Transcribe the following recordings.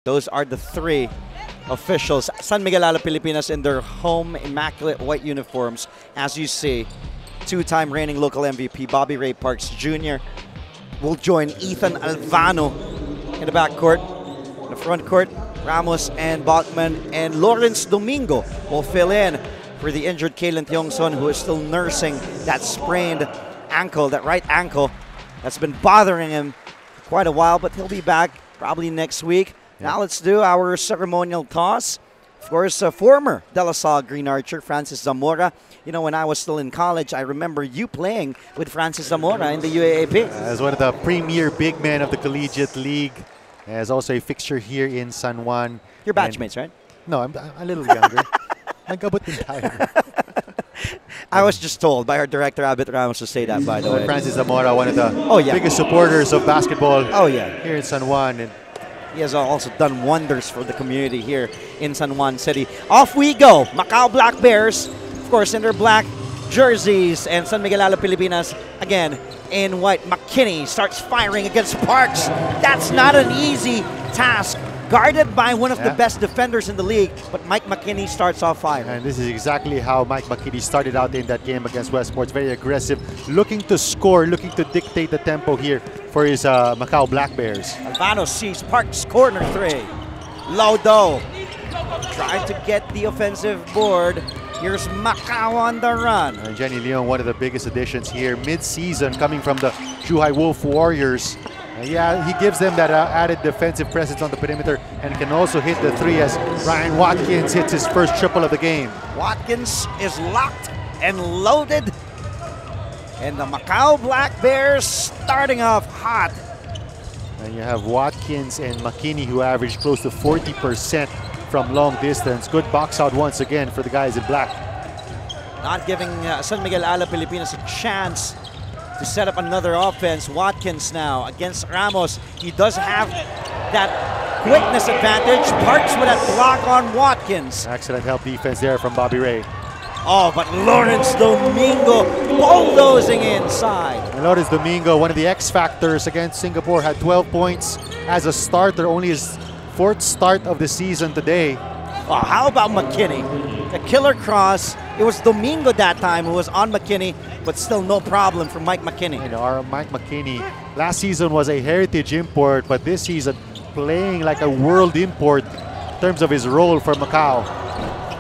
Those are the three officials. San Miguel Alab Pilipinas in their home immaculate white uniforms. As you see, two-time reigning local MVP Bobby Ray Parks Jr. will join Ethan Alvano in the backcourt. In the front court, Ramos and Bachman and Lawrence Domingo will fill in for the injured Kalen Tiongson, who is still nursing that sprained ankle, that right ankle that's been bothering him for quite a while, but he'll be back probably next week. Now let's do our ceremonial toss. Of course, former De La Salle Green Archer, Francis Zamora. You know, when I was still in college, I remember you playing with Francis Zamora in the UAAP. As one of the premier big men of the Collegiate League. As also a fixture here in San Juan. You're batchmates, right? No, I'm a little younger. Nagabot din tayo. I was just told by our director, Abit Ramos, to say that, by the way. Francis Zamora, one of the biggest supporters of basketball here in San Juan. And he has also done wonders for the community here in San Juan City. Off we go. Macau Black Bears, of course, in their black jerseys. And San Miguel Alab Pilipinas, again, in white. McKinney starts firing against Parks. That's not an easy task. Guarded by one of the best defenders in the league, but Mike McKinney starts off fire. And this is exactly how Mike McKinney started out in that game against Westports. Very aggressive, looking to score, looking to dictate the tempo here for his Macau Black Bears. Alvano sees Parks corner three. Lodo trying to get the offensive board. Here's Macau on the run. And Jenny Leon, one of the biggest additions here mid-season, coming from the Zhuhai Wolf Warriors. Yeah, he gives them that added defensive presence on the perimeter and can also hit the three as Ryan Watkins hits his first triple of the game. Watkins is locked and loaded. And the Macau Black Bears starting off hot. And you have Watkins and McKinney, who averaged close to 40% from long distance. Good box out once again for the guys in black. Not giving San Miguel Alab Pilipinas a chance to set up another offense. Watkins now against Ramos. He does have that quickness advantage. Parks with that block on Watkins. Excellent help defense there from Bobby Ray. Oh, but Lawrence Domingo bulldozing inside. And Lawrence Domingo, one of the X factors against Singapore, had 12 points as a starter, only his fourth start of the season today. Oh, how about McKinney? The killer cross. It was Domingo that time who was on McKinney, but still no problem for Mike McKinney. You know, our Mike McKinney last season was a heritage import, but this season playing like a world import in terms of his role for Macau.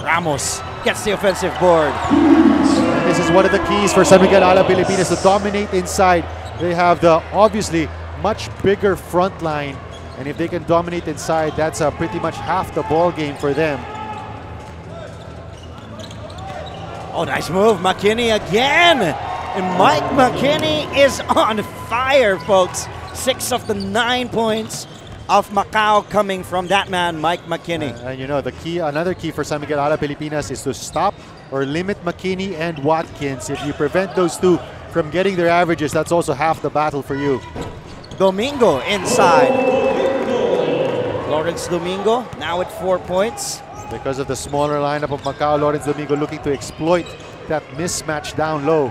Ramos gets the offensive board. And this is one of the keys for San Miguel Alab Pilipinas to dominate inside. They have the obviously much bigger front line, and if they can dominate inside, that's pretty much half the ball game for them. Oh, nice move, McKinney again. And Mike McKinney is on fire, folks. 6 of the 9 points of Macau coming from that man, Mike McKinney. And you know, the key, another key for San Miguel Alab Pilipinas is to stop or limit McKinney and Watkins. If you prevent those two from getting their averages, that's also half the battle for you. Domingo inside. Lawrence Domingo now with 4 points. Because of the smaller lineup of Macau, Lawrence Domingo looking to exploit that mismatch down low.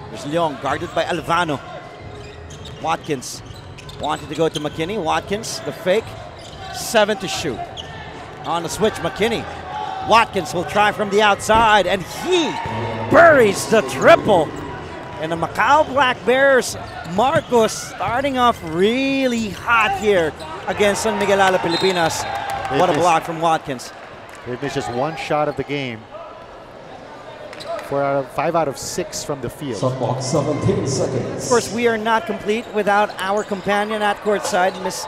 There's Leong guarded by Alvano. Watkins wanted to go to McKinney. Watkins, the fake. 7 to shoot. On the switch, McKinney. Watkins will try from the outside, and he buries the triple. And the Macau Black Bears, Marcos starting off really hot here against San Miguel Alab Pilipinas. What a block from Watkins. They've missed just one shot of the game. 5 out of 6 from the field. 17 seconds. Of course, we are not complete without our companion at courtside. Miss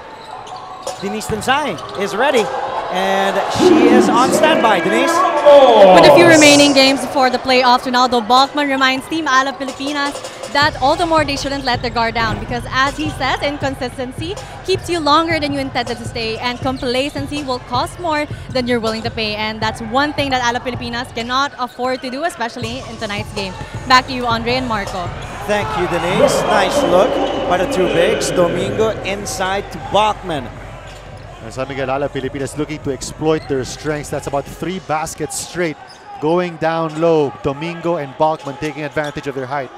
Denise Tensai is ready, and she is on standby. Denise? With a few remaining games before the playoffs, Ronaldo Bachman reminds Team Alab Pilipinas that all the more they shouldn't let their guard down, because as he says, inconsistency keeps you longer than you intended to stay, and complacency will cost more than you're willing to pay. And that's one thing that Alab Pilipinas cannot afford to do, especially in tonight's game. Back to you, Andre and Marco. Thank you, Denise. Nice look by the two bigs. Domingo inside to Bachman. And San Miguel Alab Pilipinas looking to exploit their strengths. That's about 3 baskets straight going down low. Domingo and Bachman taking advantage of their height.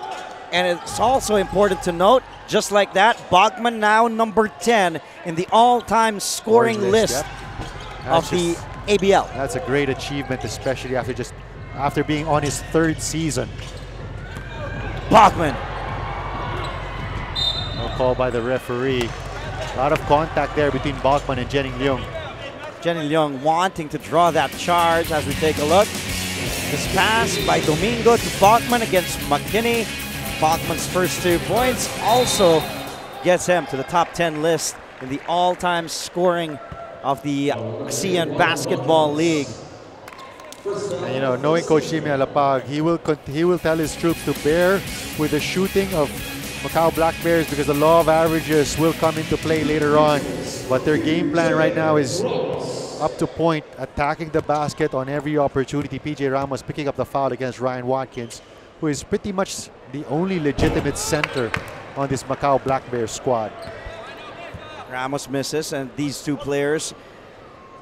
And it's also important to note Just like that, Bogman now number 10 in the all-time scoring list of the ABL. That's a great achievement, especially after being on his 3rd season. Bogman. No call by the referee. A lot of contact there between Bogman and Jenning Leung. Jenning Leung wanting to draw that charge as we take a look. This pass by Domingo to Bogman against McKinney. Bogman's first 2 points also gets him to the top 10 list in the all-time scoring of the ASEAN Basketball League. And, you know, knowing Coach Miguel Alab, he will tell his troops to bear with the shooting of Macau Black Bears because the law of averages will come into play later on. But their game plan right now is up to point, attacking the basket on every opportunity. PJ Ramos picking up the foul against Ryan Watkins, who is pretty much the only legitimate center on this Macau Black Bears squad. Ramos misses, and these 2 players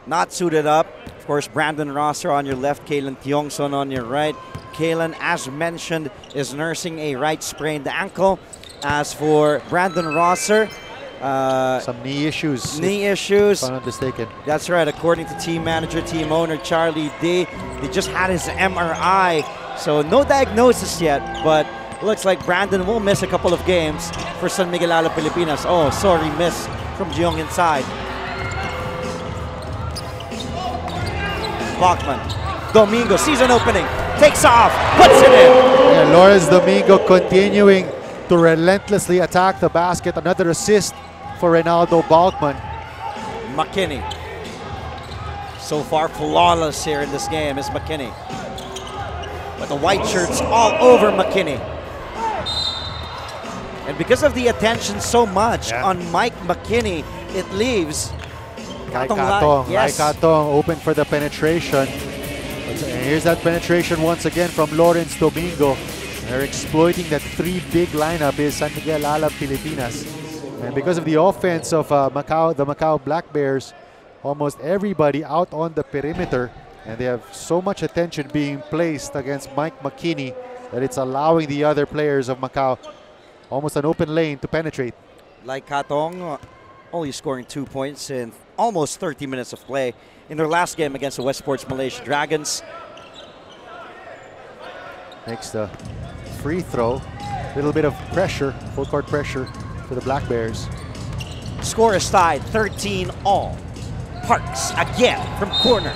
not suited up. Of course, Brandon Rosser on your left, Kalen Tiongson on your right. Kalen, as mentioned, is nursing a right sprained ankle. As for Brandon Rosser, some knee issues. If I'm not mistaken. That's right. According to team manager, team owner Charlie D, he just had his MRI, so no diagnosis yet. But looks like Brandon will miss a couple of games for San Miguel Alab Pilipinas. Oh, sorry, miss from Jiong inside. Bogman, Domingo, season opening, takes off, puts it in. Yeah, Lawrence Domingo continuing to relentlessly attack the basket. Another assist for Reynaldo Bogman. McKinney. So far flawless here in this game is McKinney. But the white shirts all over McKinney. And because of the attention so much on Mike McKinney, it leaves Kai Katong open for the penetration. And here's that penetration once again from Lawrence Domingo. They're exploiting that 3 big lineup is San Miguel Alab Pilipinas. And because of the offense of the Macau Black Bears, almost everybody out on the perimeter, and they have so much attention being placed against Mike McKinney that it's allowing the other players of Macau almost an open lane to penetrate. Like Katong, only scoring 2 points in almost 30 minutes of play in their last game against the Westports Malaysia Dragons. Makes the free throw. A little bit of pressure, full court pressure for the Black Bears. Score is tied, 13 all. Parks again from corner.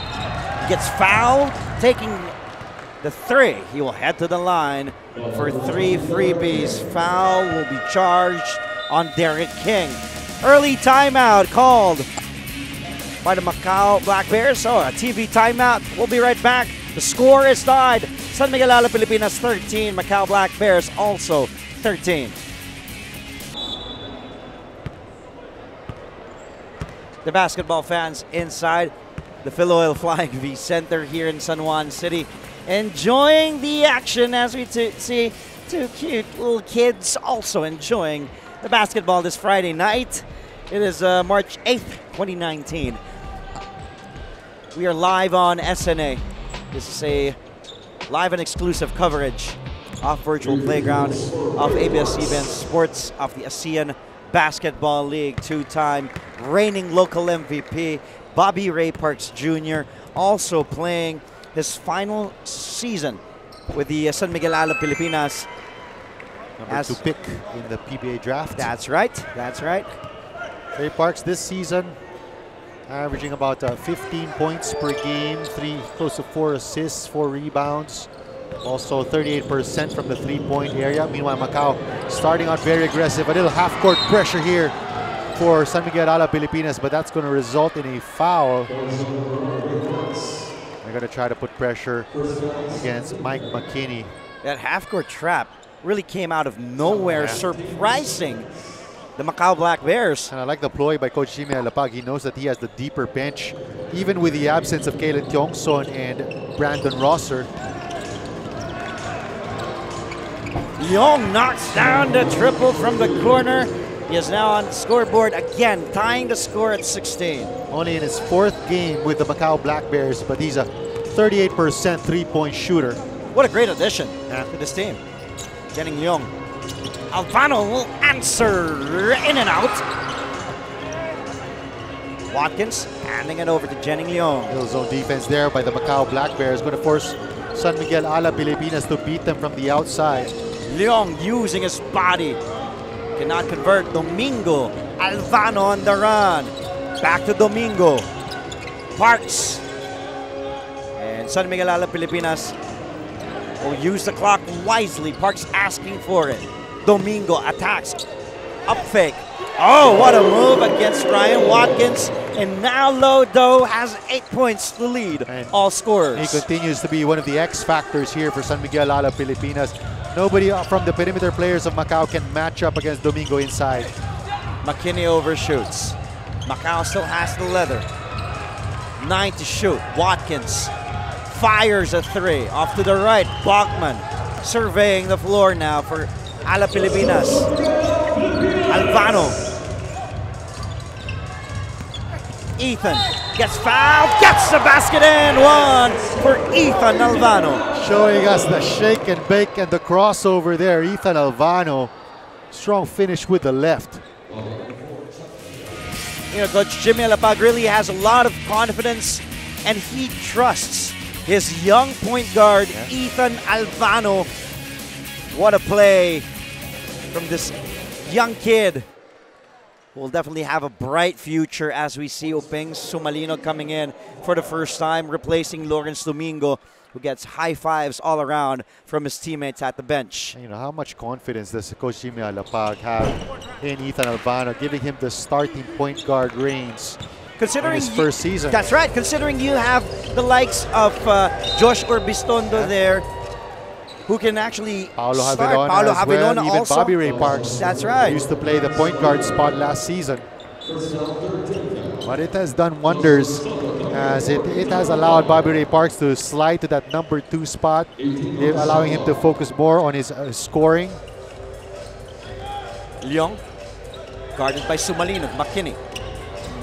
Gets fouled, taking the 3. He will head to the line for 3 freebies. Foul will be charged on Derek King. Early timeout called by the Macau Black Bears. So a TV timeout. We'll be right back. The score is tied. San Miguel Alab Pilipinas 13, Macau Black Bears also 13. The basketball fans inside the Philoil Flying V Center here in San Juan City, enjoying the action as we see 2 cute little kids also enjoying the basketball this Friday night. It is March 8th, 2019. We are live on SNA. This is a live and exclusive coverage of Virtual Playground of ABs-CBN Sports of the ASEAN Basketball League. 2-time reigning local MVP, Bobby Ray Parks Jr., also playing his final season with the San Miguel Alab Pilipinas. Number 2 pick in the PBA draft. That's right, that's right. Ray Parks this season averaging about 15 points per game, close to 4 assists, 4 rebounds. Also 38% from the 3-point area. Meanwhile, Macau starting out very aggressive. A little half-court pressure here for San Miguel Alab Pilipinas, but that's going to result in a foul. They're going to try to put pressure against Mike McKinney. That half-court trap really came out of nowhere, surprising the Macau Black Bears. And I like the ploy by Coach Miguel Alab. He knows that he has the deeper bench, even with the absence of Kalen Tiongson and Brandon Rosser. Young knocks down the triple from the corner. He is now on the scoreboard again, tying the score at 16. Only in his 4th game with the Macau Black Bears, but he's a 38% 3-point shooter. What a great addition to this team. Jenning Leung Albano will answer in and out. Watkins handing it over to Jenning Leong. Little zone defense there by the Macau Black Bears, going to force San Miguel Alab Pilipinas to beat them from the outside. Leong using his body. Cannot convert. Domingo. Albano on the run. Back to Domingo. Parks. And San Miguel Alab Pilipinas will use the clock wisely. Parks asking for it. Domingo attacks. Up fake. Oh, what a move against Ryan Watkins. And now Lodo has 8 points to lead all scorers. He continues to be one of the X factors here for San Miguel Alab Pilipinas. Nobody from the perimeter players of Macau can match up against Domingo inside. McKinney overshoots. Macau still has the leather. 9 to shoot. Watkins fires a 3. Off to the right. Bachman surveying the floor now for Alab Pilipinas. Albano. Ethan gets fouled, gets the basket in. 1 for Ethan Albano. Showing us the shake and bake and the crossover there. Ethan Albano. Strong finish with the left. You know, Coach Jimmy Alapag really has a lot of confidence and he trusts his young point guard, Ethan Albano. What a play from this young kid. Will definitely have a bright future as we see Uping Sumalino coming in for the first time, replacing Lawrence Domingo, who gets high fives all around from his teammates at the bench. You know, how much confidence does Coach Jimmy Alapag have in Ethan Albano, giving him the starting point guard reins in his first season? That's right, considering you have the likes of Josh Orbistondo there, who can actually Paulo start. Javelona Paulo as Javelona well. Even also. Bobby Ray Parks. That's right. Used to play the point guard spot last season. But it has done wonders as it has allowed Bobby Ray Parks to slide to that number 2 spot, allowing him to focus more on his scoring. Leong, guarded by Sumalino. McKinney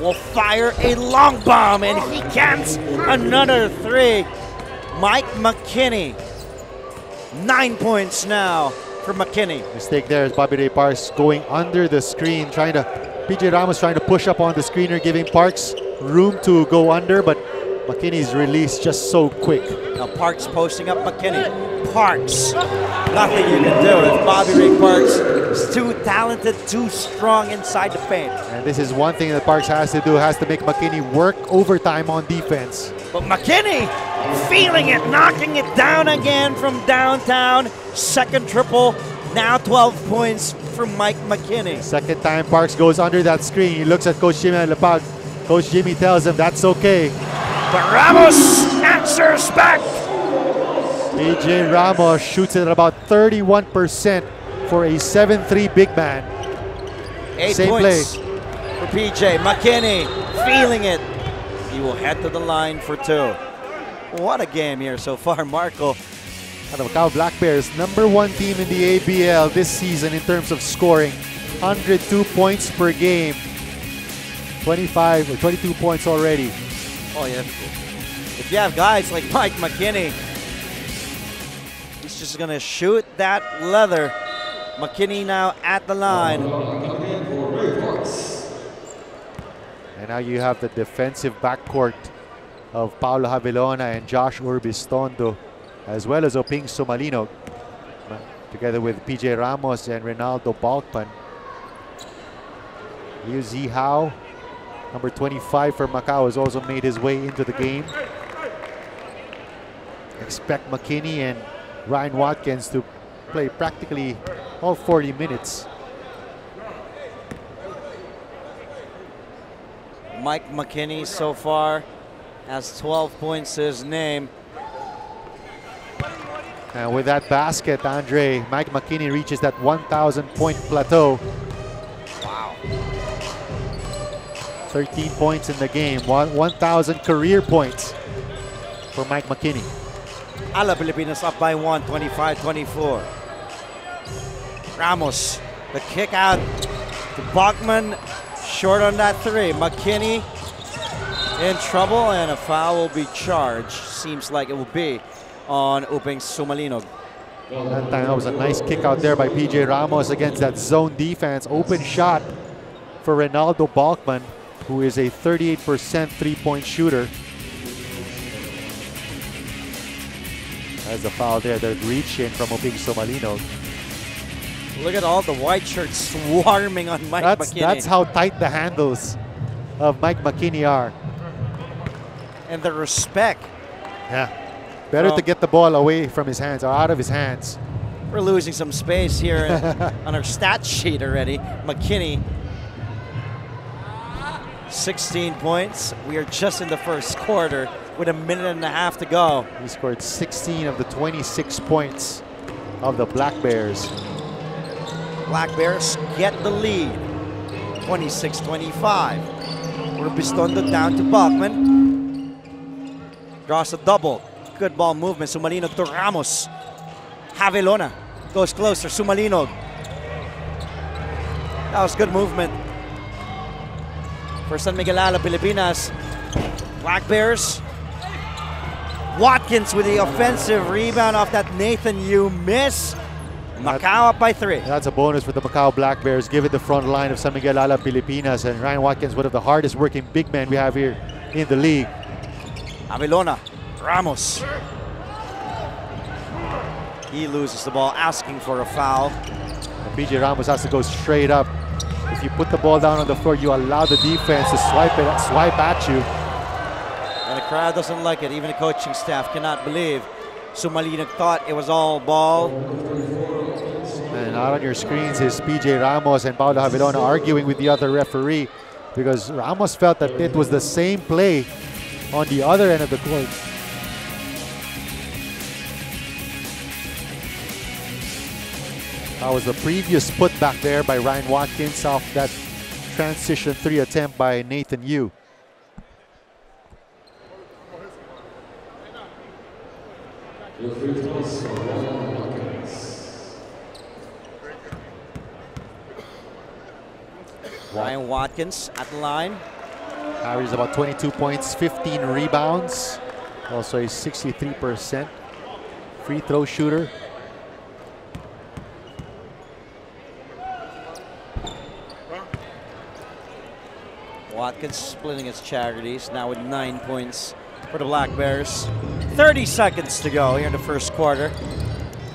will fire a long bomb and he can't. Another 3. Mike McKinney. 9 points now for McKinney. Mistake there is Bobby Ray Parks going under the screen, PJ Ramos trying to push up on the screener, giving Parks room to go under, but McKinney's release just so quick. Now Parks posting up McKinney. Parks, nothing you can do if Bobby Ray Parks is too talented, too strong inside the paint. And this is one thing that Parks has to do, has to make McKinney work overtime on defense. But McKinney feeling it, knocking it down again from downtown. Second triple, now 12 points from Mike McKinney. Second time Parks goes under that screen. He looks at Coach Jimmy Alapag. Coach Jimmy tells him that's okay. But Ramos answers back. PJ Ramos shoots it at about 31% for a 7'3" big man. 8 Same points play for PJ. McKinney feeling it. He will head to the line for 2. What a game here so far, Marco. And the Macau Black Bears, #1 team in the ABL this season in terms of scoring. 102 points per game. 25 or 22 points already. Oh yeah. If you have guys like Mike McKinney, he's just gonna shoot that leather. McKinney now at the line. And now you have the defensive backcourt of Paulo Javelona and Josh Orbistondo, as well as Uping Sumalino, together with PJ Ramos and Ronaldo Balkman. Liu Zihao, number 25 for Macau, has also made his way into the game. Expect McKinney and Ryan Watkins to play practically all 40 minutes. Mike McKinney so far has 12 points to his name. And with that basket, Andre, Mike McKinney reaches that 1,000 point plateau. Wow. 13 points in the game, 1,000 career points for Mike McKinney. Alab Pilipinas up by 1, 25-24. Ramos, the kick out to Bachman, short on that 3. McKinney in trouble and a foul will be charged. Seems like it will be on Uping Sumalino. That time, that was a nice kick out there by PJ Ramos against that zone defense. Open shot for Ronaldo Balkman, who is a 38% three-point shooter. There's a foul there. They're reaching from Obing Somalino. Look at all the white shirts swarming on Mike McKinney. That's how tight the handles of Mike McKinney are. And the respect. Yeah. Better to get the ball away from his hands or out of his hands. We're losing some space here on our stat sheet already. McKinney, 16 points. We are just in the first quarter with a minute and a half to go. He scored 16 of the 26 points of the Black Bears. Black Bears get the lead, 26-25. Urbistondo down to Bachman. Draws a double. Good ball movement. Sumalino to Ramos. Javelona goes closer. Sumalino. That was good movement for San Miguel Alab Pilipinas. Black Bears. Watkins with the offensive rebound off that Nathan Yu miss. Macau up by 3. That's a bonus for the Macau Black Bears, given the front line of San Miguel Alab Pilipinas. And Ryan Watkins, one of the hardest working big men we have here in the league. Avelona, Ramos. He loses the ball, asking for a foul. And PJ Ramos has to go straight up. If you put the ball down on the floor, you allow the defense to swipe at you. And the crowd doesn't like it. Even the coaching staff cannot believe Sumalino thought it was all ball. And out on your screens is PJ Ramos and Paulo Javelona arguing with the other referee, because Ramos felt that it was the same play on the other end of the court. That was the previous putback there by Ryan Watkins off that transition 3 attempt by Nathan Yu. Ryan Watkins at the line. Averages about 22 points, 15 rebounds. Also a 63% free throw shooter. Watkins splitting his charities now with 9 points for the Black Bears. 30 seconds to go here in the first quarter.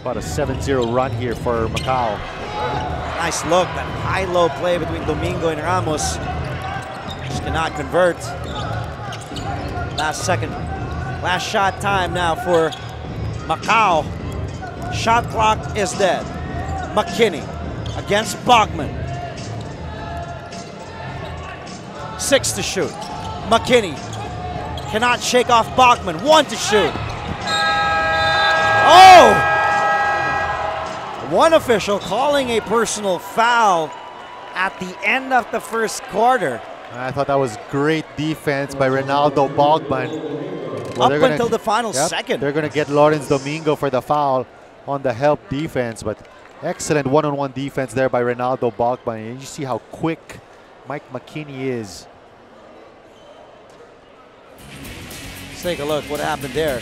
About a 7-0 run here for Macau. Nice look, that high-low play between Domingo and Ramos. Just cannot convert. Last shot time now for Macau. Shot clock is dead. McKinney against Bachman. 6 to shoot. McKinney cannot shake off Bachman. 1 to shoot. Oh! One official calling a personal foul at the end of the first quarter. I thought that was great defense by Ronaldo Balkman. Well, up until the final second. They're going to get Lawrence Domingo for the foul on the help defense, but excellent one-on-one defense there by Ronaldo Balkman. And you see how quick Mike McKinney is. Let's take a look what happened there.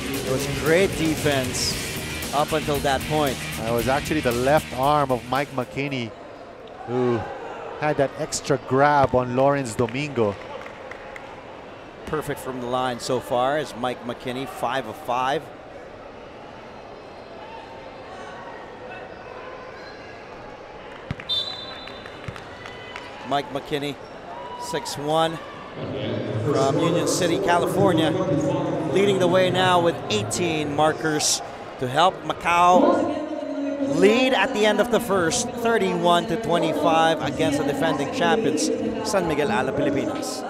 It was great defense up until that point. It was actually the left arm of Mike McKinney who had that extra grab on Lawrence Domingo. Perfect from the line so far is Mike McKinney, 5 of 5. Mike McKinney, 6'1", from Union City, California, leading the way now with 18 markers to help Macau lead at the end of the first, 31-25 against the defending champions, San Miguel Alab Pilipinas.